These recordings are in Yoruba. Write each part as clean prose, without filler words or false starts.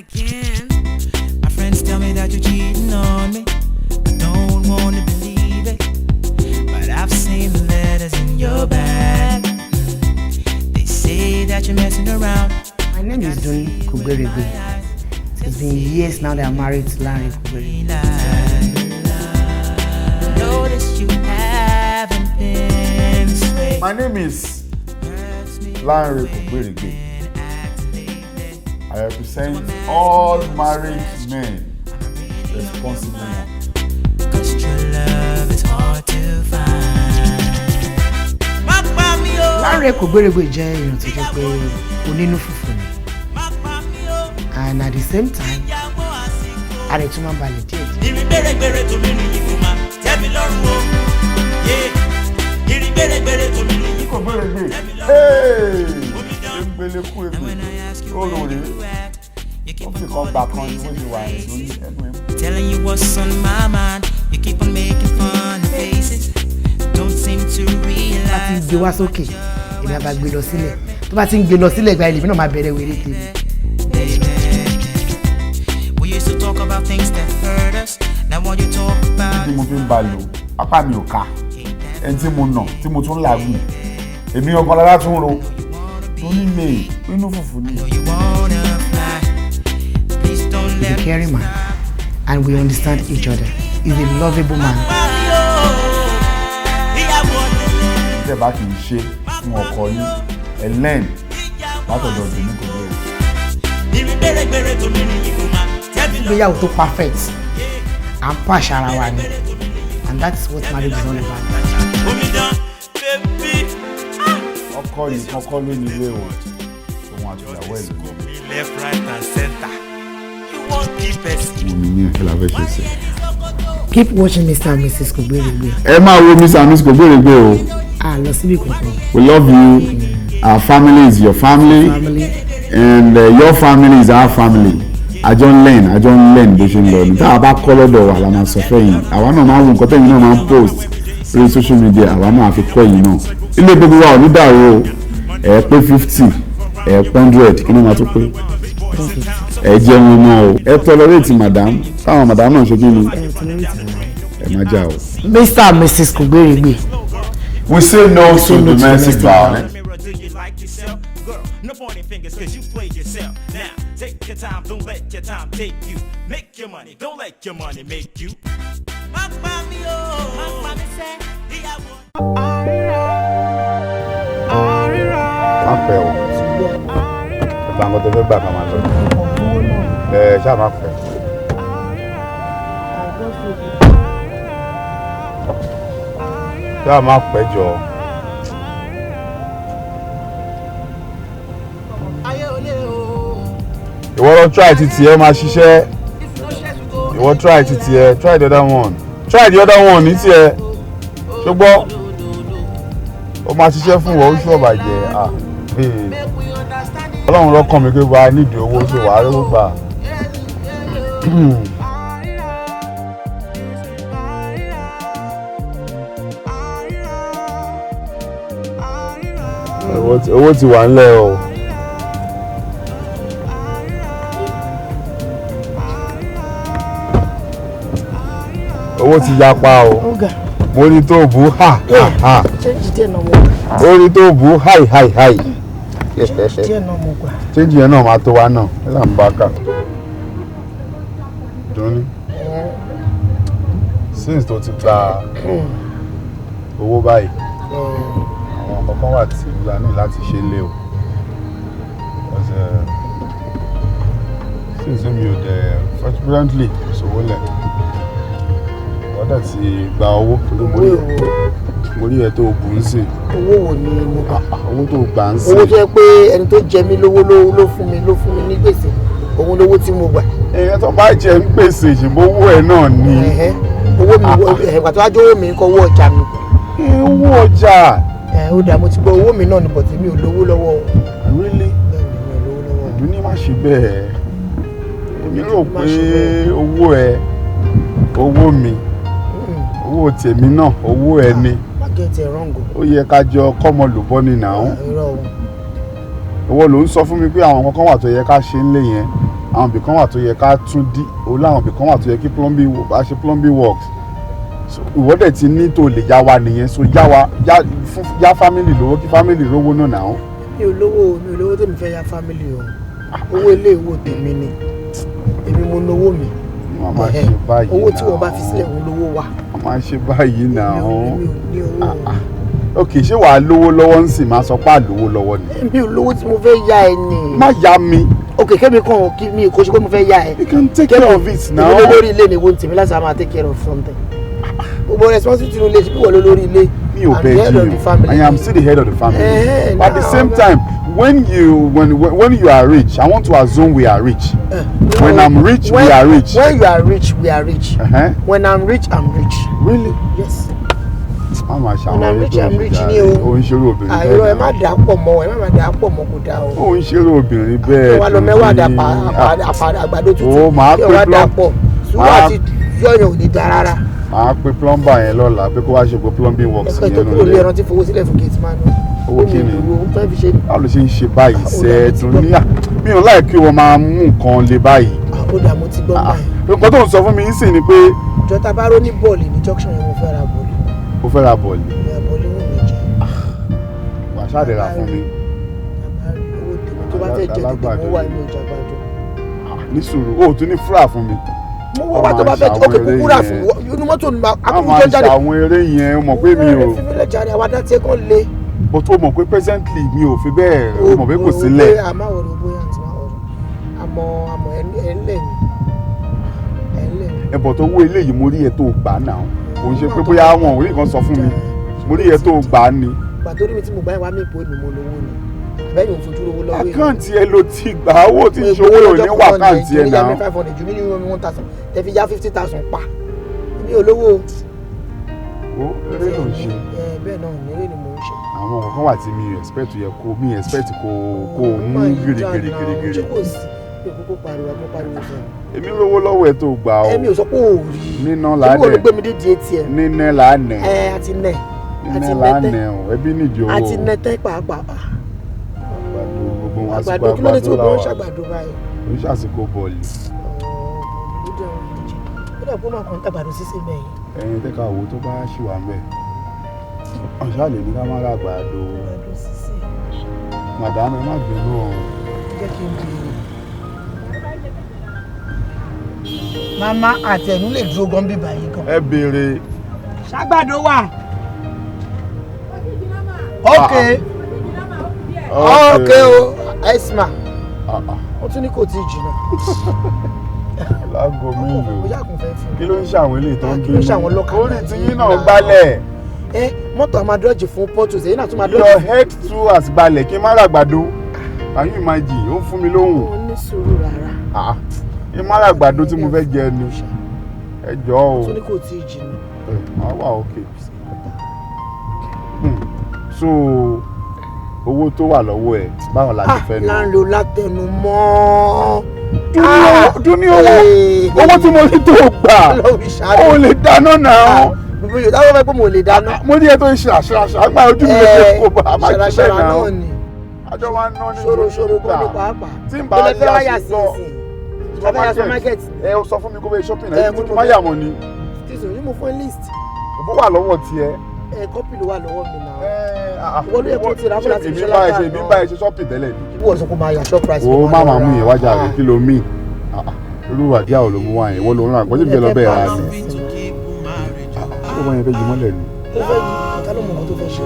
again. My friends tell me that you're cheating on me. I don't want to believe it, but I've seen the letters in your bag. They say that you're messing around. My name is Kogberegbe. It's been years now that I'm married to Latest Kogberegbe. Notice you haven't been swayed. My name is Latest Kogberegbe. I represent all married men responsible now. Cause your love is hard to find. Latest Kogberegbe jẹ́ èèyàn tó jẹ́ pé onínú fùfù ni. And at the same time, a lè tún máa balẹ̀ díẹ̀ díẹ̀. Ìrìnbẹ̀rẹ̀gbẹ̀rẹ̀ tó mi ní ikú máa tẹ́ mi lọ́rùn o. Ìrìnbẹ̀rẹ̀gbẹ̀rẹ̀ tó mi ní ikú máa tẹ́ mi lọ́rùn o. Egbele kú egbele, olóore, ó fi kan gbà kan ní wọ́n ti wà lórí ẹnu ẹ̀. Telling you what's on my mind, you keep on making funny faces. Don't seem to realize. Bá ti gbé wá sókè, èmi àbá gbé lọ sílẹ̀. Tó bá ti ń gbé lọ sílẹ̀ gba ẹlẹ́mìí náà máa bẹ̀rẹ̀ wéré tèmi. We used to talk about things that hurt us. Now what you talk about? Tí mo fi ń ba lò, apá mi ò ká. Ẹni tí mo nà, tí mo tún làágùn. Èmi ọkàn lára tún ro. Tony May, inú fùfú ni. He's a caring man, and we understand each other. He's a lovable man. Ìjẹ́ bá kì í ṣe fún ọkọ yín, ẹ lẹ́n látọ̀dọ̀ Tèmi Kogberegbe. Ìgbéyàwó tó perfect, à ń pàṣẹ ara wa ni, and that's what marriage is all about. Ọkọ yìí kọ́kọ́ ló ní ilé o, òun àti ìyàwó ẹ̀ ló ní. Left, right, and center. You won't keep us. Mo ní ní ẹ̀kẹ́ la fẹ́ ṣe sí. Keep watching Mr. and Mrs. Kogberegbe. Ẹ máa wo Mr. and Mrs. Kogberegbe o. Lọ síbí kankan. We love you. Our family is your family. And your family is our family. Àjọ ń learn bó ṣe ń lọ ní. Tá a bá kọ́ lọ́dọ̀ wa la máa sọ fẹ́yìn. Àwa náà máa ń wo nǹkan tẹ́yìn náà máa ń post lórí social media. Àwa náà á fi kọ́ yìí náà. Ilé gbogbo wa ò ní dàrú o. Ẹ pé 50, ẹ pé 100, kí ni wọ́n máa tó pé? Ẹ jẹ́ wọn mọ́ o. Ẹ tolerate madam. Táwọn madam náà ṣe kí ni? Ẹ má jà o. Mr. and Mrs. Kogberegbe. We say no to domestic violence. No pointing fingers cause you played yourself. Now, take your time, don't let your time take you. Make your money, don't let your money make you. Má fẹ́ o. Ìgbà àwọn tó fẹ́ gbà kan máa lọ. Ṣáà má fẹ́. Ṣáà má pẹ́ jọ. Ìwọ lọ try títí ẹ máa ṣiṣẹ́. Ìwọ try títí ẹ, try the other one. Try the other one ní tiẹ̀. Ṣùgbọ́n ó máa ṣiṣẹ́ fún ìwọ oṣù ọ̀bàjẹ́. Ọlọ́run lọ́kàn mi pé wàá nídìí owó tó wàá rówó gbà. Owó ti wà ńlẹ̀ o. Owó ti yapa o. Mo ní tó bú ha ha ha. Mo ní tó bú háì háì háì. Change yẹn náà máa tó wa náà. Ẹ là ń bá ká. Dùn ní. Since tó ti gba owó báyìí, àwọn kankan wà tí a ní láti ṣe lé o. Since mi ò dẹ̀ fortunately ṣòwò lẹ̀. Wọ́n dẹ̀ ti gba owó mo rí ẹ tó bù ń sìn. Owó wo ni mo gbà? Owó tó gbà ń sìn. Owó tó yẹ pé ẹni tó jẹ mí lówó ló fún mi ní gbèsè. Òun lówó tí mo gbà. Èèyàn tó bá jẹ ń gbèsè ṣùgbọ́n owó ẹ náà ni. Owó mi ẹ̀gbà tó wá jẹ́ owó mi kọ́ owó ọjà mi. Owó ọjà. Ó dà mo ti gbọ́ owó mi náà ni bọ̀tí mi ò lówó lọ́wọ́. Really? Ìdún ní má ṣe bẹ́ẹ̀. Èmi rò pé owó mi owó tèmi náà owó ẹ ni. Get it wrong. Ó yẹ ká jọ kọ́mọ lùbọ́ ni now. Owó ló ń sọ fún mi pé àwọn kankan wà tó yẹ ká ṣe nílé yẹn àwọn ibì kan wà tó yẹ ká tún dí o láwọn ibì kan wà tó yẹ kí plumbing works so ìwọ dẹ̀ ti ní tó lè yá wa nìyẹn so yá family lówó kí family rówó náà náà. mi ò lówó tèmi fẹ́ yá family o owó ilé ìwò tèmi ni èmi mo lówó mi owó tí wọ́n bá fi sílẹ̀ òun lówó wa. wọ́n máa ń ṣe báyìí náà. mi ò ní owó. ok ṣé wàá lówó lọ́wọ́ ń sìn máa sọ pé àlówó lọ́wọ́ ni. mi ò lówó tí mo fẹ́ yá ẹ ni. má yá mi. ok kẹ́mi kan kí mi kò ṣe pé mo fẹ́ yá ẹ. you can take care of it now. ìwé lórí ilé ni wo tèmi láti máa take care of something. gbogbo responsibility ló lè ṣe bí wọ́n lórí ilé. mi ò bẹ́ẹ̀ jí o I am still the head of the family. But at the same time when you are rich I want to assume we are rich. When I'm rich we are rich. When you are rich we are rich. When I'm rich I'm rich. Really? Yes. When I'm rich I'm rich ni o. O ń ṣeré obìnrin bẹ́ẹ̀. àyọ̀ ẹ má dà á pọ̀ mọ́ ẹ má dà á pọ̀ mọ́ kò dáa o. O ń ṣeré obìnrin bẹ́ẹ̀. wà lọ mẹ́wàá dàpọ̀ àgbàdo tuntun kí wọ́n dà pọ̀ sùúrù àti yọ̀yàn ò ní da rárá. Màá pe plumber yẹn lọ́la pé kó wá ṣe gbogbo plumbing works yẹn lónìí. ẹ̀kọ́ tó kúrò lé ẹran tí fowó sílẹ̀ fún gate man. owó kí ni báwo ló ṣe ń ṣe báyìí sẹ́ẹ̀dùn ní mi ò láì kí wọ́n máa mú nǹkan lé báyìí. ó dà mo ti gbọ́ báyìí. nǹkan tó ń sọ fún mi ń sìn ni pé. jọta bá ró ní bọ́ọ̀lì ní junction yẹn mo fẹ́ ra bọ́ọ̀lì. o fẹ́ ra bọ́ọ̀lì. bọ́ọ̀lì wù mí jẹ. wàá ṣáàdì ra fún mi. owó tèmi tó bá fẹ́ jẹ tètè mo wà ní ọjà gbàdọ̀. ní sùúrù o tún ní fúra fún mi. mo wọ́n wá tó bá fẹ́ òkè kúkú rà fún inú mọ́tò ní akókò tó jáde. àwọn eré yẹn o mọ̀ pé mi ò. fi mi lẹ̀ jáde àwọn adá tí ẹ kàn lé. but o mọ̀ pé presently mi ò fi bẹ́ẹ̀ o mọ̀ pé kò sílẹ̀. àmọ́ ọ̀rọ̀ bóyá àti àmọ́ ẹ̀ ń lẹ̀ ní. ẹ̀bọ̀ tó wó eléyìí mo rí ẹ tó gbà náà kò ń ṣe pé bóyá àwọn òrí kan sọ fún mi mo rí ẹ tó gbà ni. gbàtó rí mi tí mo bá wà mí ipò èmi mo lówó ni àbẹ́yìn òfojú lówó lọ́wọ́ èmi. àkáǹtì ẹ ló ti gbà owó tí ìṣòwò ò ní wà àkáǹtì ẹ náà. ìjọba 500 ju mílíọ̀nù 1000 tẹ fi já 50,000 pa mi ò lówó. o eré ló ń ṣe. bẹ́ẹ̀ náà ní eré ni mò ń ṣe. àwọn nǹkan wà tí mi expect kó mú gírígírí. kókó pariwo fún mi. èmi lówó lọ́wọ́ ẹ tó gbà ó. èmi ò sọ pé ò rí. níná lánàá ìwọ ló gbé mi dídì etí ẹ. níná lánàá. àti nẹ. níná lánàá o ẹbí nídìí owó. àti nẹ tẹ́ pàápàá. àgbàdo gbogbo wọn àsìkò àgbàdo kí ló dé tí gbogbo wọn ṣàgbàdo báyìí. ó ń ṣàsìkò bọ́ọ̀lì. ó dà pé ó máa kàn tàgbàdo sísè mẹ́yìn. ẹyin tẹ́ka owó tó bá ṣì wà ń bẹ̀. ọ̀ṣà lè ní ká má ra àgbàdo. màdàmú ẹ má bínú o. jẹ́ kí n bí mama àtẹnu lè dúró gan bíbá yìí gan. ẹ béèrè. ṣàgbàdo wà. ok o esma ó tún ní kò tí ì jìnnà. láago mélòó kí ló ń ṣàwọn eléyìí tó ń kí ló ń ṣàwọn lọ́kàn. orí tiyín náà gbálẹ̀. mọ́tò àmàdọ́jì fún pọ́tò ṣèyí náà tún máa dọ́jì. your head towards balẹ̀ kí n má ra àgbàdo can you imagine ó ń fún mi lóhùn. ó ní sùúrù rárá. ìmọ̀ràn àgbàdo tí mo fẹ́ jẹ ni ẹ jọ̀ọ́ o. tó ní kò tí ì jìnnà. máa wà òkè. so owó tó wà lọ́wọ́ ẹ̀ báwọn la ti fẹ́ ní. láńlò látẹnu mọ́. dúní owó tí mo ní tó gbà ó lè dáná náà. gbogbo yóò dáwọ́ fẹ́ pé mo lè dáná. mo ní ẹ tó ń ṣe àṣàṣà àgbà ojú mi lè kó bá a máa ṣe bẹ́ẹ̀ náà. àjọ wa ń ná ní ṣòro gan ní pàápàá. tí n bá yá sí lọ supermarket ẹ sọ fún mi kó bẹ shopping náà tí má yà mọ ni. tíṣù ní mo fún list. òbó wà lọ́wọ́ tiẹ̀. kọ́pì ló wà lọ́wọ́ mi náà. ìwọ ló yẹ kó ti rà fún láti fi ṣe láta náà. èmi bá ẹ ṣe shopping tẹ́lẹ̀ ni. ìwọ sọ pé máa yà shop price. o má máa mú yẹn wájà rẹ kí ló mí. irú àdíà ò ló mú wá yẹn ìwọ ló ń rà àgbọ̀jẹ̀ bẹ́ẹ̀ lọ bẹ́ẹ̀ rà ni. ó wọ́n yẹn fẹ́ yí mọ́lẹ̀ ni. ó fẹ́ yí ọ̀tá ló mọ̀ ọ́ tó fẹ́ ṣe.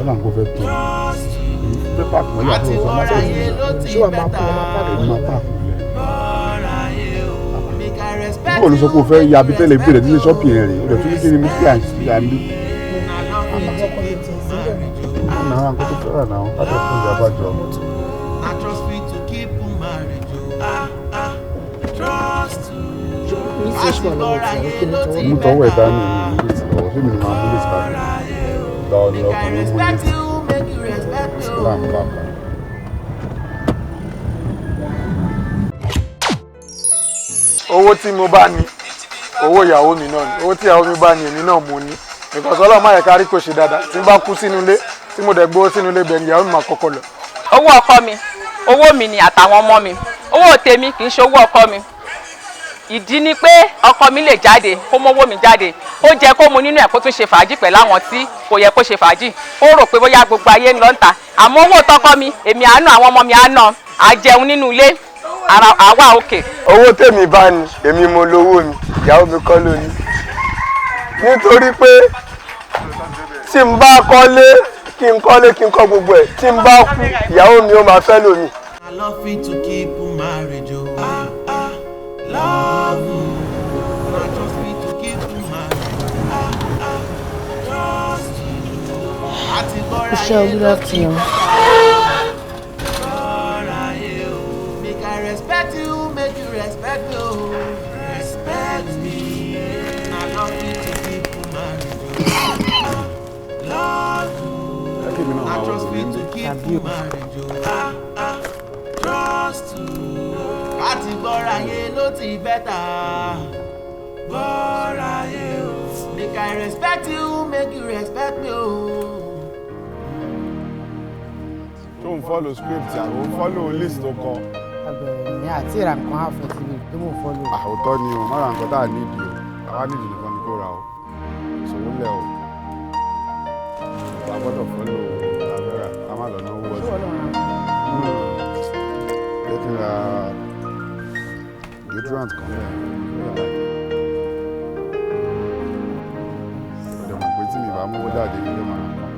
ọ̀la nǹkan fẹ́ tó pépà kan yà fún ọ̀sán máa ṣé wàá máa kó wọn máa pààkì. máa pààkì lẹ̀. bó ló sọ pé o fẹ́ ya bí tẹ́lẹ̀ bí tẹ́lẹ̀ tí ní ṣọ́ọ̀pì yẹn rè é rẹ̀ tún ní kí ni mo kí à ń bí. ọ̀nà àwọn nǹkan tó fẹ́ràn náà kájọ fún ìyá àbájọ. mú tọwọ́ ẹ̀ dání ní ìlú ìtìlọ́wọ́ ṣé mi ni màá mú lè sàkàdé gba ọ̀nà ọkùnrin mú lè islam bàbá. owó tí mo bá ní owó ìyàwó mi náà ni owó tí ìyàwó mi bá ní èmi náà mo ní because ọlọ́run máa yẹ ká rí kò ṣe dáadáa tí n bá kú sínú ilé tí mo dẹ̀ gbowó sínú ilé bẹ̀rẹ̀ ìyàwó mi máa kọ́kọ́ lọ. owó ọkọ mi owó mi ni àtàwọn ọmọ mi owó tèmi kì í ṣe owó ọkọ mi ìdí ni pé ọkọ mi lè jáde kó mówó mi jáde ó jẹ kó mu nínú ẹ̀ kó tún ṣe fàájì pẹ̀lú àwọn tí kò yẹ kó ṣe fàájì ó rò pé bóyá gbogbo ayé ń lọ ń ta àmọ́ owó tọkọ mi èmi àánú àwọn ọmọ mi àánú àjẹun nínú ilé àwa òkè. owó tèmi bá ní èmi mo lówó mi ìyàwó mi kọ́ lóní nítorí pé tí n bá kọ́lé kí n kọ́ gbogbo ẹ̀ tí n bá kú ìyàwó mi ó máa fẹ́ lómi. I love you to keep marriage, oh. Love you. Not just me to keep marriage. Trust you. Michelle, good afternoon. Make I respect you, make you respect me. Respect me. I love you to keep marriage. Love you. I trust me to keep marriage. Trust you. Àti gbọ́ra yé ló ti bẹ́tà. Gbọ́ra yé o. Make I respect you, make you respect me o. Tó ń follow script àbò ń follow list tó kọ. Àbẹ̀rẹ̀ ní àti ìrà nǹkan àfẹ́ tí mi tó mò ń follow. Àwòtọ́ ni o, má ra nǹkan tá a nídìí o. Àwa nídìí nìkan ni kó ra o. Ìṣòwò lẹ̀ o. Wà á gbọ́dọ̀ follow Avera, ká má lọ náwó ọjọ́. Ṣé wọ́n lọ́ra? Jẹ́ kí n ra deodorant kan bẹ́ẹ̀ ọ̀dọ̀ mọ̀ pé tí mi bá mówó jáde nílé máa ń kọ́.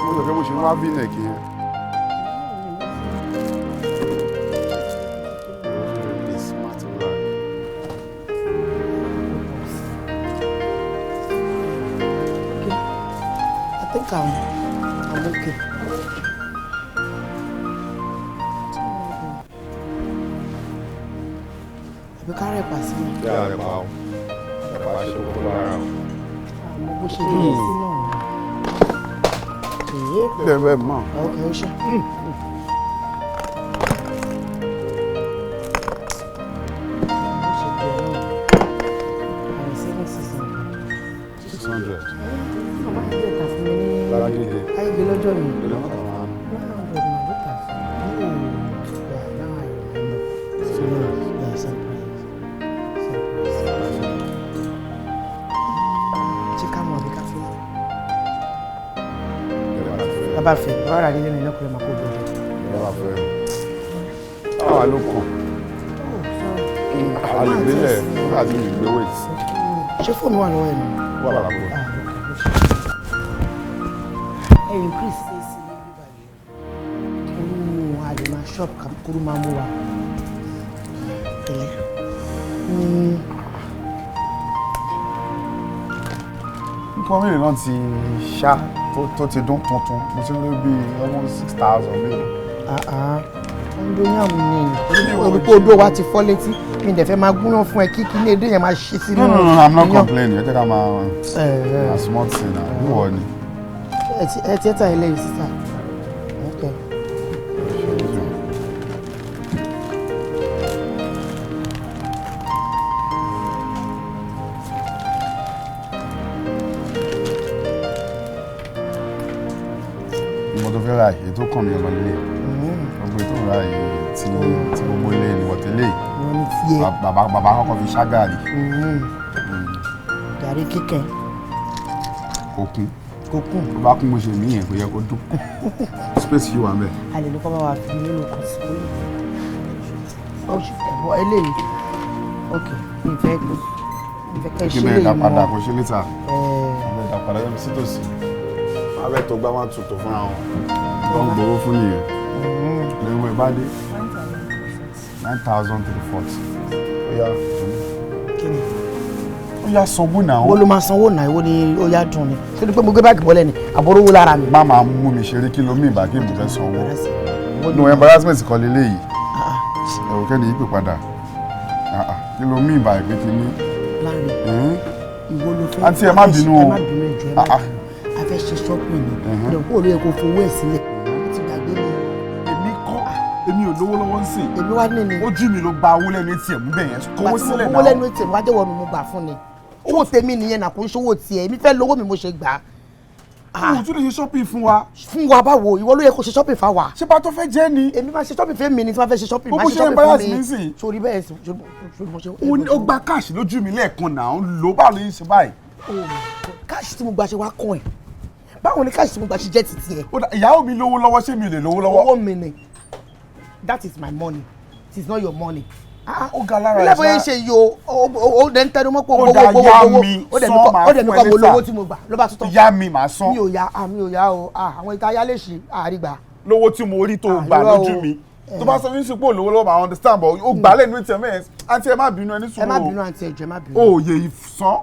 Mo sọ pé mo ṣe ń wá v-neck yẹn. I think I'm okay. Àbí ká rẹ̀ pa sí mi. Bí a rẹ̀ pa ọ́, ẹ̀pà ṣe kókó lára o. Àmọ́ bó ṣe dé sí náà. Bẹ́ẹ̀ bẹ́ẹ̀ mọ̀. Okay, ó ṣe. Ayé lọ́jọ́ yìí. Bàbá fẹ́, bàbá rà nílé ní lọ́kùnrin máa kó bẹ̀rẹ̀. Bàbá fẹ́. Báwa ló kàn. A lè gbélé láti ìgbé wait. Ṣé fóònù wà lọ́wọ́ ẹ̀ nù? Wà lápò. Ẹ increase AC ní a lè máa shop kúrú máa mú wa. Tẹ̀lé. Nǹkan mìíràn náà ti ṣá tó ti dún tuntun mo ti rí bí almost 6,000 mil. Wọ́n ló yàn mí ní orúkọ odò wa ti fọ́ létí mi dẹ̀ fẹ́ máa gúnyán fún ẹ kí ní edé yẹn máa ṣe sínú. No, I'm not complaining. Ẹ jẹ́ ká máa small thing na wíwọ ni. Ẹ ti ẹ̀ta ilé yìí sísá. Ra èyí tó kàn mí ọmọ ilé gbogbo ètò ìra èyí tí gbogbo ilé ni wọ̀tẹ́lẹ̀ bàbá kọ́kọ́ fi ṣágàrí. Gàrí kíkẹ́. Okun. Okun. Tó bá kún mo ṣe níyẹn kò yẹ kó dún. Space yìí wà ń bẹ̀. A lè ní kọ́ bá wa fi nínú kan sí i. Ẹ̀bọ̀ eléyìí. Ok, ìfẹ́ kẹ́ ṣe lè mọ. Ìgbẹ́ padà kò ṣe létà. Ìgbẹ́ ìdá padà yẹn sí tòsí. Abẹ́ tó gbá máa tutù fúnra wọn. Wọ́n gbowó fún nìyẹn. Lẹ́wọ́ ẹ bá dé. 9,340. Ó yá. Ó yá sanwó náà. Wo ló máa sanwó náà? Ìwọ ni ó yá dùn ni. Ṣé ni pé mo gbé báàgì bọ́lẹ̀ ni? Àbọ̀rọ̀wó lára mi. Má máa mú mi ṣeré kí ló mí ìbá kí mo fẹ́ sanwó. No embarrassment kan leléyìí. Ẹ̀wọ̀n kẹ́ni yìí pè padà. Kí ló mí ìbá ìpín kìíní. Láàrin. Ìwọ ló fẹ́. Àǹtí ẹ má bínú o. Ẹ má bínú ẹjọ́ ẹ má bínú. A fẹ́ ṣe shopping ni. Ìdọ̀kú ò lè kó fowó ẹ̀ sílẹ̀. Ti gbàgbé ni. Èmi ò lówó lọ́wọ́ ń sìn. Èmi wá ní ni. Ojú mi ló gba owó lẹ́nu ATM bẹ́ẹ̀ yẹn. Kówó sílẹ̀ náà. Owó lẹ́nu ATM wá jẹ́wọ́ mi mo gbà fún ni. owó tèmi nìyẹn náà kò ń ṣòwò tiẹ̀ èmi fẹ́ lówó mi mo ṣe gbà á. o tún lè ṣe shopping fún wa. fún wa báwo ìwọ ló yẹ kó ṣe shopping fún wa. ṣé bá tó fẹ́ jẹ́ ni. èmi máa ṣe shopping fún mi ni tí wọ́n fẹ́ ṣe shopping máa ṣe shopping fún mi. sórí bẹ́ẹ̀ sórí ó gba cash lójú mi lẹ́ẹ̀kan náà ń lò báwo ló ń ṣe báyìí. cash tí mo gbà ṣe wá kàn ẹ̀ báwo ni cash tí mo gbà ṣe jẹ́ títí ẹ̀. ìyàwó mi lówó lọ́wọ́ ṣé mi ò lè lówó lọ́wọ́. owó mi ni that is my money it is not your money. ó ga lára ẹ̀ ṣá. ilé ìbòye ṣe yo ó dẹ̀ ń tẹnu mọ́ pé ó dẹ̀ mi kọ́ mo lówó tí mo gbà ló bá tún tán. yá mi màá san. mi ò yá o àwọn ìta ayá lè ṣe àrígbà. lówó tí mo rí tó gbà lójú mi tó bá sọ fún ṣùpọ̀ olówó lọ́wọ́ máa understand but ó gbà lẹ́nu ìtẹ̀ mẹ́rin àǹtí ẹ má bínú ẹni sùúrù. ẹ má bínú àǹtí ẹ̀jọ̀ ẹ má bínú. o yẹ ìsan.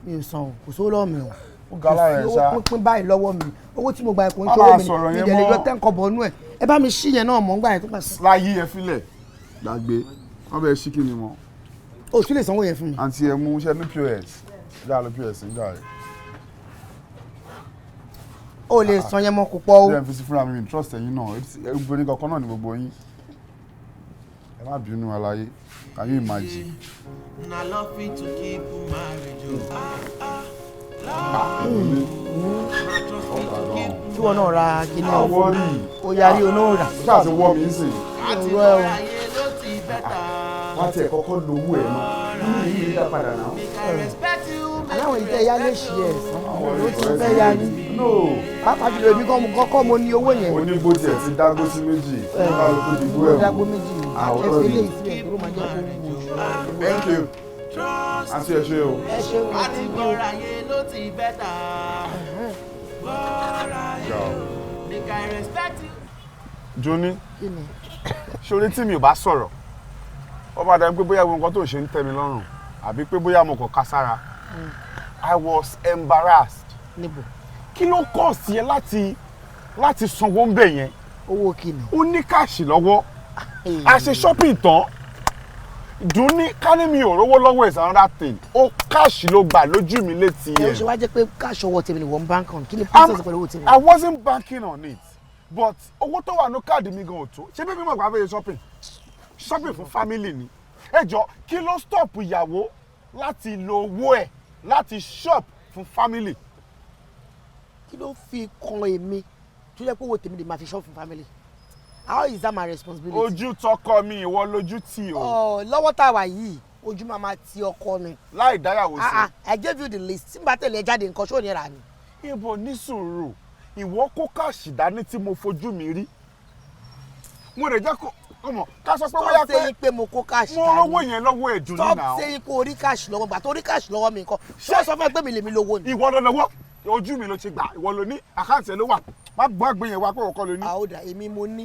mi ò san o kò sówó lọ́wọ́ mi o. ó ga lára ẹ̀ ṣá. ó pín báyìí lọ́wọ́ mi owó tí mo gbà ẹ̀kọ́ ń ṣòwò mi ìdẹ̀lẹ̀ yọ tẹ́ǹkọ̀ bọ̀ nú ẹ̀ ẹ bá mi ṣí yẹn náà mọ̀ ń gbà yẹn tó pàṣẹ. láyé ẹ filẹ̀ gbàgbé wọ́n bẹ ṣí kí ni wọn. o tún lè sanwó yẹn fún mi. àǹtí ẹ mú iṣẹ́ ní pos ìjà lọ pos ń jà rẹ̀. o lè san yẹn mọ́ kó pọ̀ o. ṣé ẹ fi sí fúnra mi trust ẹ̀yin náà obìnrin kankan náà ni gbogbo yín ẹ má bínú aláyé can you imagine. na love fit to keep marriage tí wọn náà ra kíní ọwọ́ rí o yarí onóòrà. ó ṣáà ti wọ́ mi ń sìn. ọ̀rọ̀ ẹ̀ wọ́n ti ẹ̀ kọ́kọ́ lówó ẹ̀ náà nínú ìyí dá padà náà. aláwọ̀ ìtẹ́ ya lè ṣí ẹ̀ ló ti fẹ́ ya ní. pàápàá jùlọ èmi kọ́kọ́ mo ní owó yẹn. onígbó tiẹ̀ ti dágbó sí méjì nípa lóko dìbò ẹ̀ dágbó méjì ẹ̀fẹ́ lè ìsílẹ̀ tó máa jẹ́ kó wù. thank you àti ẹ ṣé o. ẹ ṣeun àti gbọ́ra yé ló ti bẹ́tà gbọ́ra yé make I respect you. Joni ṣorí tí mi ò bá sọ̀rọ̀ ó bá dáa pé bóyá gbogbo nǹkan tó ń ṣe ń tẹ́ mi lọ́rùn àbí pé bóyá mo kàn ká sára I was embarrassed. níbo. kí ló kọ̀ sí ẹ láti sanwó ń bẹ̀ yẹn. owó kìnnì. ó ní káàṣì lọ́wọ́ a ṣe shopping tán dùn ní ká ní mi ò rówó lọ́wọ́ is another thing ó káàṣì ló gbà lójú mi létí ẹ ṣe wá jẹ́ pé káàṣì ọwọ́ tèmi ni wọ́n bank on kí ni process pẹ̀lú owó tèmi. I wasn't banking on it but owó tó wà ní káàdì mi gan ò tó ṣé bébí mọ̀ pé a fẹ́ ṣe shopping fún family ni ẹ jọ kí ló stop ìyàwó láti lo owó ẹ̀ láti shop fún family. kí ló fi kan èmi tó yẹ pé owó tèmi lè máa fi shop fún family how is that my responsibility. ojú tọkọ mi ìwọ lójú tì o. lọ́wọ́ tá a wà yìí ojú máa ti ọkọ ni. láì dáyàwó sí. I gave you the list tí n bá tẹ̀lé ẹ jáde nǹkan ṣó ní ra ni. ibo ní sùúrù ìwọ kó káàṣì dání tí mo fojú mi rí mo lè jẹ́ kó ọmọ ká sọ pé bóyá pé stop saying pé mo kó káàṣì dání. mo rówó yẹn lọ́wọ́ ẹ̀dùn nínú àwọn. stop saying pé o rí káàṣì lọ́wọ́ gbà tó rí káàṣì lọ́wọ́ mi nǹkan ṣé sọ fún ẹ pé mi lè mi lówó ni. ìwọ ló lọ́wọ́ ojú mi ló ti gbà ìwọ ló ní àkáǹtì ẹ ló wà má gbọ́ àgbẹ̀ yẹn wá pé òkọ ló ní. àwòdà èmi mo ní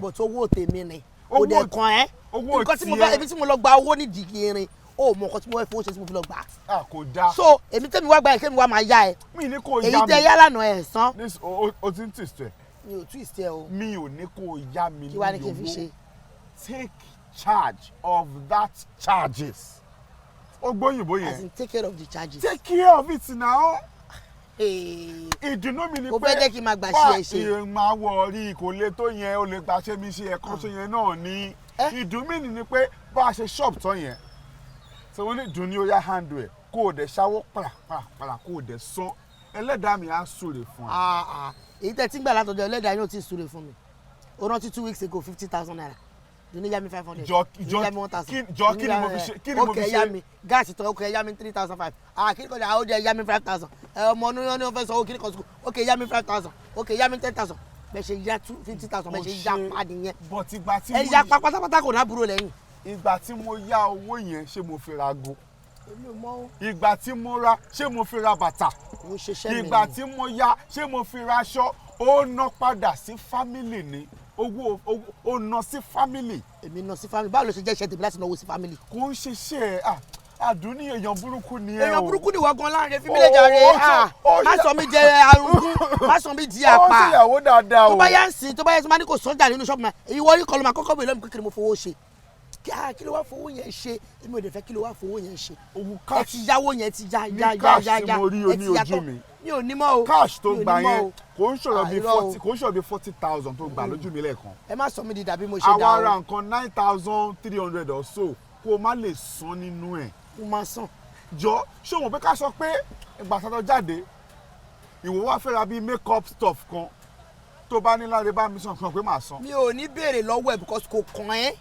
but owó tèmi ni kò owó dẹ̀ kan ẹ́ owó nǹkan tí mo fẹ́ ebi tí mo lọ gba owó nídìí irin o mọ nǹkan tí mo fẹ́ fowó ṣe tí mo fi lọ gbà. kò dáa. so èmi tẹ́mi wá gba ẹ̀ kémi wá máa yá ẹ. mi ní kò yá mi èyí tẹ yá lánàá ẹ̀ san. o ti ń twist ẹ. mi ò twist ẹ o. mi ò ní kò yá mi ní kí wàá ní kí n fi ṣe. take charge of that charges. ó gbóyìnbó yẹn. as in take care of the charges. take care of it now. ìdùnnú mi ni pé o fẹ́ jẹ́ kí n máa gbà ṣe ẹ ṣe. wá máa wọ orí kò lè tó yẹn o lè gbà ṣe mi ṣe ẹ̀kọ́ ṣe yẹn náà ni. ìdùnnú mi ni pé bá a ṣe shop tán yẹn so wọ́n ní dùn ní ó yá handle ẹ̀ kó o dẹ̀ ṣáwó pàràpàrà kó o dẹ̀ san ẹlẹ́dàá mi á súre fún ẹ. èyí tẹ́ tí ń gbà látọjọ́ ẹlẹ́dàá yóò ti súre fún mi o rántí 2 weeks ago 50,000 naira dùn ní yá mi 500 jọ yá mi 1,000 jọ kí ni mo fi ṣe kí ni mo fi ṣe. ok yá mi gáàsì tán ok yá mi 3,500 kí ni kò dé àwọn ọdẹ yá mi 5,000 ọmọ ọdún ní wọ́n fẹ́ sọ owó kí ni kò sùkú ok yá mi 5,000 ok yá mi 10,000 bẹ́ẹ̀ ṣe yá 50,000 bẹ́ẹ̀ ṣe yá pa nìyẹn ẹ yá pa pátápátá kò ná búrò lẹ́yìn. ìgbà tí mo yá owó yẹn ṣé mo fi ra ago èmi ò mọ̀. ìgbà tí mo ra ṣé mo fi ra bàtà ìgbà tí mo yá ṣé mo fi ra aṣọ ó ná padà sí fámìlì ni owó ó ná sí fámìlì. èmi ná sí fámìlì báwo ló ṣe jẹ́ iṣẹ́ tèmi láti náwó sí fámìlì. kò ń ṣiṣẹ́ ẹ̀ àdùn ní èèyàn burúkú ni ẹ o. èèyàn burúkú ni wọ́n gan láàrin fímílẹ̀ jàre má sọ mi jẹ arúgbó má sọ mi di àpá. ó sì yàwó dáadáa o. tó bá yá ń sìn tó bá yá ń sìn má ní kò sọ́jà nínú ṣọ́ọ̀bù náà èyí wọ́n rí kọlu máa kọ́kọ́ bèèrè lọ́mù kékeré mo fowó ṣe kí ló wá fowó yẹn ṣe èmi ò dẹ̀ fẹ́ kí ló wá fowó yẹn ṣe. owó ẹ cash ti yáwó yẹn ti já ní cash tí mo rí o ní ojú mi mi ò ní mọ́ o. cash tó gbà yẹn kò ń ṣọ̀rọ̀ bíi 40,000 tó gbà lójú mi lẹ́ẹ̀kan. ẹ má sọ mi di dàbí mo ṣe dá o. àwa ra nǹkan 9,300 or so kó o má lè san nínú ẹ̀. mo máa san jọ ṣé o mọ̀ pé ká sọ pé ìgbà tó jáde ìwọ wá fẹ́ ra bí make up stuff kan tó bá ní láre bá mi sàn kan pé màá san. mi ò ní béèrè lọ́wọ́ ẹ̀ because kò kàn ẹ́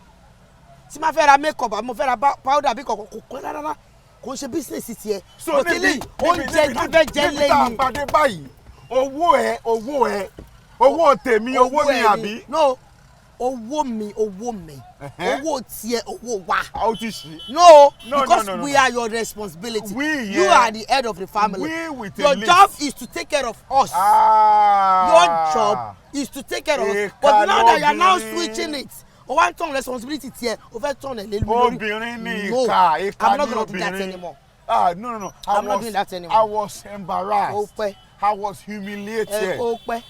tí máa fẹ́ ra make up àbí mo fẹ́ ra powder bí kọ̀ọ̀kan kò kàn ẹ́ rárá kò ń ṣe business tiẹ̀. so níbi oúnjẹ káfẹ́ jẹ́ lẹ́yìn. níbi tá a pàdé báyìí owó tèmi owó mi àbí. no owó mi owó tiẹ̀ owó wa. how to see. no because we are your responsibility. You are the head of the family. Your job is to take care of us. Your job is to take care of us. But now that you are now switching it, o wa turn responsibility tiẹ̀ o fẹ́ turn ẹ̀ lé lórí. obìnrin ni ìka ni obìnrin. I'm not gonna do that anymore. No. I'm not doing that anymore. I was embarrassed. ó pẹ́. I was humiliated. ó pẹ́.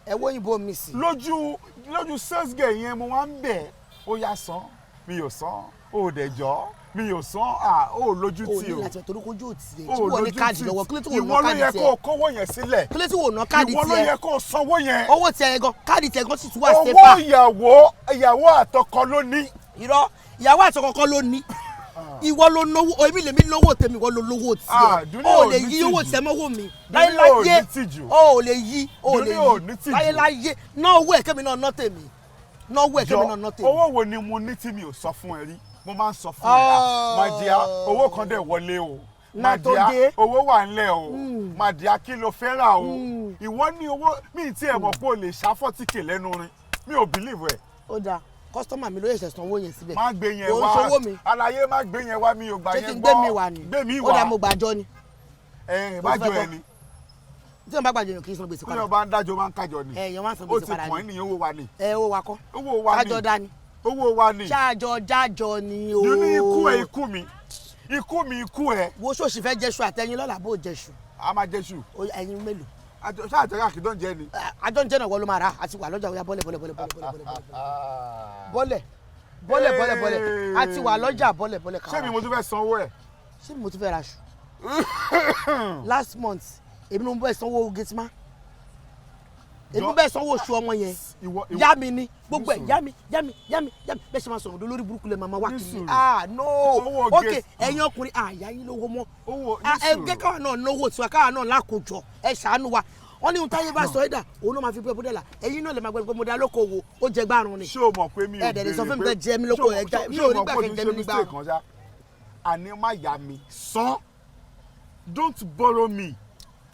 ẹ wo òyìnbó mi sí. lójú sales girl yẹn mo wá ń bẹ̀ ó yá san mi ò san ó dẹ̀ jọ́ mi ò san ó lójú tí o. ní láti torí kojú òtí ẹ̀ tí wọ́n ní káàdì lọ́wọ́ kílẹ̀ tí wọ́n ná ìwọ ló káàdì yẹ tiẹ̀. kó o kówó yẹn sílẹ̀. kílẹ̀ tí wọ́n ná káàdì tiẹ̀. ìwọ ló yẹ kó o sanwó yẹn. owó tiẹ̀ gan káàdì tiẹ̀ gan sì tún wà owó sẹ́fà. ìyàwó àtọkọ ló ní. irọ́ ìyàwó àtọkọ ló ní. ìwọ ló náwó èmi lèmi lówó tèmi ìwọ ló lówó tiẹ̀. o lè yí owó tiẹ̀ mọ́wó mi. láyé o lè yí láyé ná owó ẹ̀ kémi náà ná tèmi. ná owó ẹ̀ kémi náà ná tèmi. owó wo ni mo ní tí mi ò sọ fún ẹ rí mo máa ń sọ fún ẹ màdìá owó kan dẹ̀ wọlé o màdìá owó wà ńlẹ̀ o màdìá kí ló fẹ́ rà o ìwọ ní owó mi tí ẹ mọ̀ pé o lè ṣá 40k lẹ́nu rin mi ò believe ẹ. ó dáa kọ́sítọ́mà mi ló yẹ sanwó yẹn síbẹ̀. má gbé yẹn wá àlàyé má gbé yẹn wá mi ò gbà yẹn gbọ́ gbé mi wá ó dáa mo gbàjọ ni. bájọ ẹ ni. tí wọn bá gbàjọ yẹn kì í san gbèsè padà. tí wọn bá ń dájọ máa ń kájọ ni. yẹn wá san gbèsè padà ni. ó ti pọ̀ ènìyàn owó wa ni. owó wa kọ́. owó wa ni kájọ dá ni. owó wa ni. ṣáàjọ jájọ ni o. ní ikú ẹ ikú ẹ. wo ṣòṣì fẹ́ jẹ́ṣu àtẹ̀yìn lọ́la bó jẹ́ṣu. a máa jẹ́ṣu. ẹyin mélòó. ṣáà àtẹ̀yìn àkìdán jẹ ni. àjọ ń jẹ́ náà wọ́n ló máa rà àti wà lọ́jà òyà bọ́lẹ̀ àti wà lọ́jà bọ́lẹ̀ kára. ṣé mi mo tún fẹ́ sanwó ẹ̀. ṣé mi mo tún fẹ́ ra ṣù. last month èmi ló ń bẹ́ẹ̀ sanwó gẹ́tìmá èmi bẹ́ẹ̀ sanwó oṣù ọmọ yẹn yá mi ni gbogbo ẹ̀ yá mi bẹ́ẹ̀ ṣe máa sọ̀rọ̀ lórí burúkú lẹ̀ máa wá kiri no ok ẹ̀yin ọkùnrin àyà yín lówó mọ́ ẹ jẹ́ káwa náà náwó tiwa káwa náà lákòjọ ẹ ṣàánú wa wọ́n ní ohun táyé bá sọ ẹ̀dà òun náà máa fi búrẹ́bù dẹ́là ẹ̀yin náà lè máa gbọ́ pé mo dá lókòwò ó jẹ gbárùn ni. ṣé o mọ̀ pé mi ò béèrè pé ẹ̀ẹ́dẹ̀ sọ fún mi pé jẹ mi lóko ẹ̀já mi ò ní gbà kí n jẹ mi nígbà. àní má yà mí san don't borrow me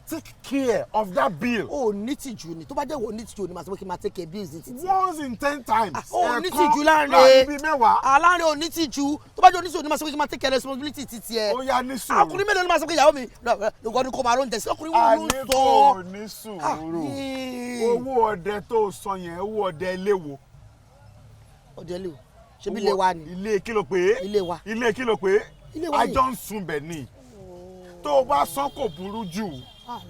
take care of that bill. o ní tìjú ni tó bá jẹ́ wo ní tìjú ni màá sọ pé kí n máa take care bills ní títí. once in 10 times. o ní tìjú láàrin bíi mẹ́wàá. aláàrin o ní tìjú tó bá jẹ́ oníṣòwò ni màá sọ pé kí n máa take care responsibility títí ẹ. ó yá ní sùúrù. ọkùnrin mélòó ni màá sọ pé ìyàwó mi nǹkan ni kò máa lóúnjẹ sí ọkùnrin wo ló ń sọ. àníkò ní sùúrù owó ọdẹ tó sọ yẹn owó ọdẹ ilé wo. ọdẹ ilé wo ṣebí ilé wa ni. ilé kí ló pé. ilé wa. ilé kí ló pé. ilé wa ni. àjọ ń sun bẹ̀ ni tó o bá san kò burú jù.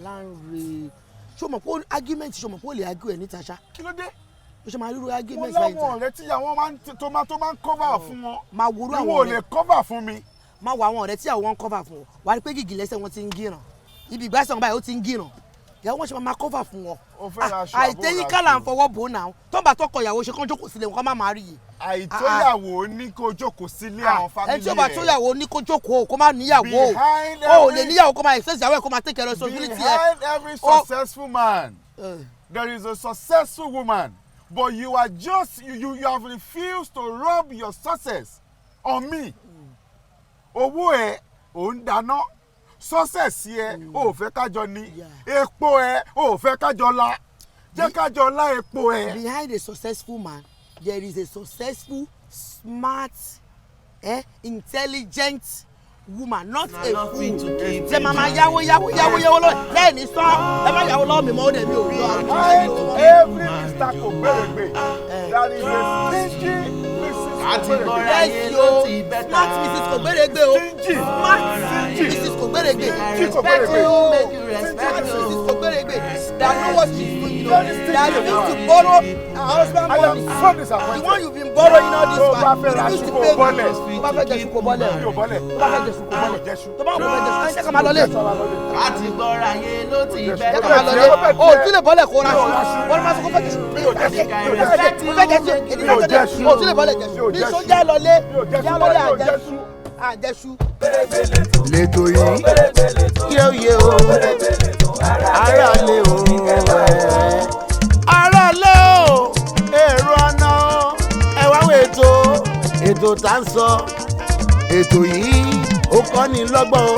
láńre ṣé o mọ̀ pé argument ṣé o mọ̀ pé o lè argue ẹ̀ níta ṣá. kí ló dé. o ṣe máa ríro argument báyìí ta. mo láwọn ọ̀rẹ́ tíyàwó tó máa ń cover fún wọn. máa wúrú àwọn ọ̀rẹ́. ìwọ ò lè cover fún mi. máa wọ àwọn ọ̀rẹ́ tíyàwó wọn cover fún wọn wà á rí pé gìgì lẹ́sẹ̀ wọn ti ń gíràn ibi ìgbà sàn báyìí ó ti ń gíràn ìyàwó wọn ṣe máa cover fún wọn. àìtẹ́yìn kálá ń fọwọ́ bò náà tó bá tọkọ ìyàwó ṣe kán jókòó sílé wọn kán má máa rí yìí. àìtóyàwó ní kó jókòó sílé àwọn family ẹ tí ó bá tóyàwó ní kó jókòó kó má níyàwó o lè níyàwó kó máa excess ìyàwó ẹ kó máa take care of responsibility ẹ. behind every successful man there is a successful woman but you are just you have refused to rub your success on me. owó ẹ ò ń dáná success ẹ ò fẹ́ kájọ ní epo ẹ ò fẹ́ kájọ la jẹ́ kájọ la epo ẹ. behind a successful man there is a successful smart intelligent woman not a fool. ṣe máa yáwó lọ lẹ́yìn ní sọ ẹ má yáwó lọ́wọ́ mi mọ́ ó dẹ̀ mi ò rí ọ. every Mr. Kogberegbe that is a stingy Mrs. Kogberegbe. yes yo smart Mrs. Kogberegbe o smart Mrs. Kogberegbe respect you smart Mrs. Kogberegbe that know what she's doing that refuse to borrow her husband money the one you been borrowing all this while refuse to pay me tó bá fẹ́ jẹ̀sùn kò bọ́lẹ̀ tó bá fẹ́ jẹ̀sùn kò bọ́lẹ̀ tó bá fẹ́ jẹ̀sùn ẹ̀ ṣe ká máa lọlé. àti gbọ́ra yé ló ti bẹ́ẹ̀ ká máa lọlé o tún lè bọ́lẹ̀ kó ra ṣù wọ́n máa sọ kó fẹ́ jẹ̀sùn o tún lè bọ́lẹ̀ jẹ̀sùn ní sójà lọlé àjẹsù. lẹ́tọ̀ yìí yé o ara lé o èrò ọ̀nà ẹ wá wo ètò tá ń sọ ètò yìí ó kọ́ ni lọ́gbọ́n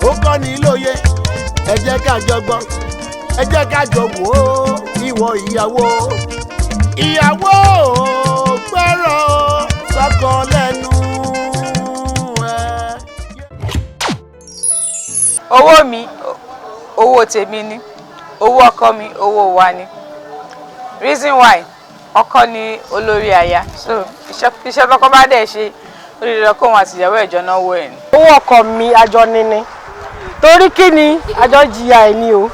ó kọ́ ni lóye ẹ jẹ́ ká jọ gbọ́ ẹ jẹ́ ká jọ wò ó ìwọ ìyàwó gbọ́rọ̀ sọ́kọ lẹ́nu owó mi owó tèmi ni owó ọkọ mi owó wa ni reason why ọkọ ni olórí aya so iṣẹ́ tọkọ bá dẹ̀ ṣe ó lè lọ kó wọn àtìyàwó ẹ̀jọ́ náà wọ ẹ̀ ni. owó ọkọ mi àjọ níní torí kí ni àjọ jìyà ẹ̀ ni o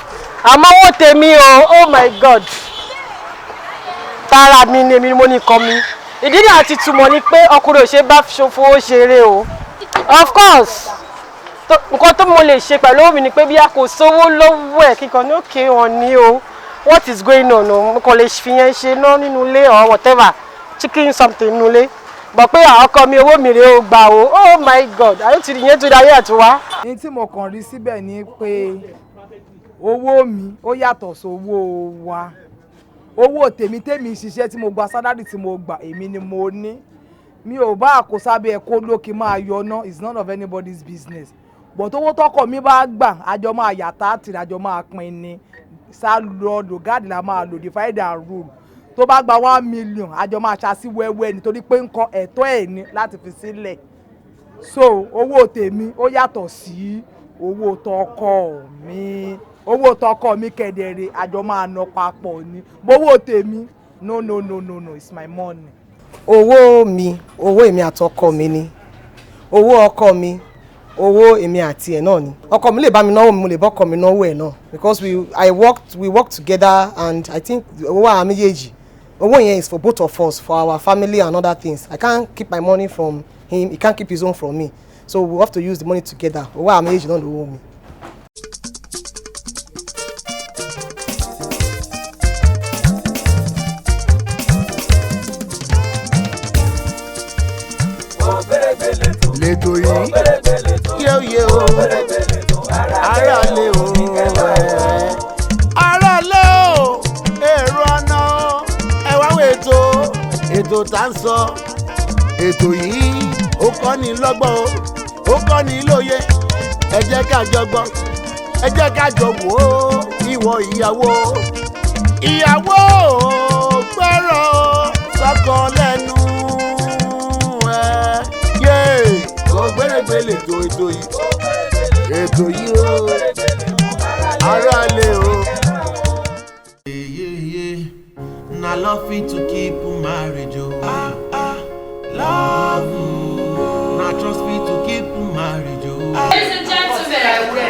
àmọ́ owó tèmi o oh my god tara mi ni èmi ni mo ní kọ́ mi ìdí ni àti túmọ̀ ni pé ọkùnrin ò ṣe bá fowó ṣeré o of course nǹkan tó mo lè ṣe pẹ̀lú omi ni pé bí a kò sówó lọ́wọ́ ẹ̀ kíkan ní òkè wọn ni o what is going on o mo kàn lè fi yẹn ṣe náà nínú ilé or whatever chicken something nínú ilé bọ̀ pé ọkọ mi owó mi rèé o gbà o oh my god ayé ti yẹn tó dáyé àtúwá. ní tí mo kàn rí síbẹ̀ ni pé owó mi ó yàtọ̀ sówó wa owó tèmi ṣiṣẹ́ tí mo gba sálárì tí mo gbà èmi ni mo ní mi ò bá àkósábẹ́ ẹ̀kọ́ lókè máa yọ ná it's none of anybody's business but owó tọkọ mi bá gbà àjọ máa yàtá àtìrì àjọ máa pín ni sá lọ lògáàdì la máa lò divide and rule tó bá gba 1 million àjọ máa ṣàṣì wẹ́wẹ́ nítorí pé nǹkan ẹ̀tọ́ ẹ̀ ní láti fi sílẹ̀ so owó tèmi ó yàtọ̀ sí owó tọkọ mi kẹ̀dẹ̀rẹ̀ àjọ máa ná papọ̀ ni owó tèmi no it's my money. owó mi owó èmi àtọkọ mi ni owó ọkọ mi owó èmi àti ẹ̀ náà ni ọkọ mi lè bá mi náwó mi mo lè bọ́kọ mi náwó ẹ̀ náà because we worked together and I think owó àwọn méjèèjì owó yẹn is for both of us for our family and other things I can't keep my money from him he can't keep his own from me so we have to use the money together owó àwọn méjèèjì náà lówó mi. lẹ́tọ̀ yìí yé o ara lé o èrò ọ̀nà ẹ wá wo ètò tá ń sọ ètò yìí ó kọ́ ni lọ́gbọ́n ó kọ́ ni lóye ẹ jẹ́ ká jọ gbọ́ ẹ jẹ́ ká jọ wò ó ìwọ ìyàwó gbọ́rọ̀ sọ́kọ lẹ́nu Kogberegbe ètò yìí o ara lé o. Na love fit to keep marriage o. Love na trust fit to keep marriage o. Ladies and gentlemen,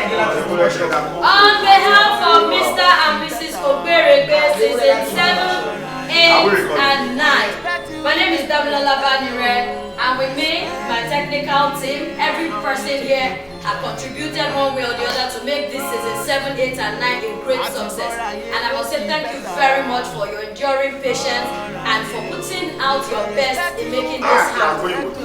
on behalf of Mr. and Mrs. Kogberegbe season 7, 8 and 9, my name is Damila Labanire. And with me, my technical team, every person here have contributed one way or the other to make this season 7, 8 and 9 a great success. And I must say thank you very much for your enduring patience and for putting out your best in making this happen.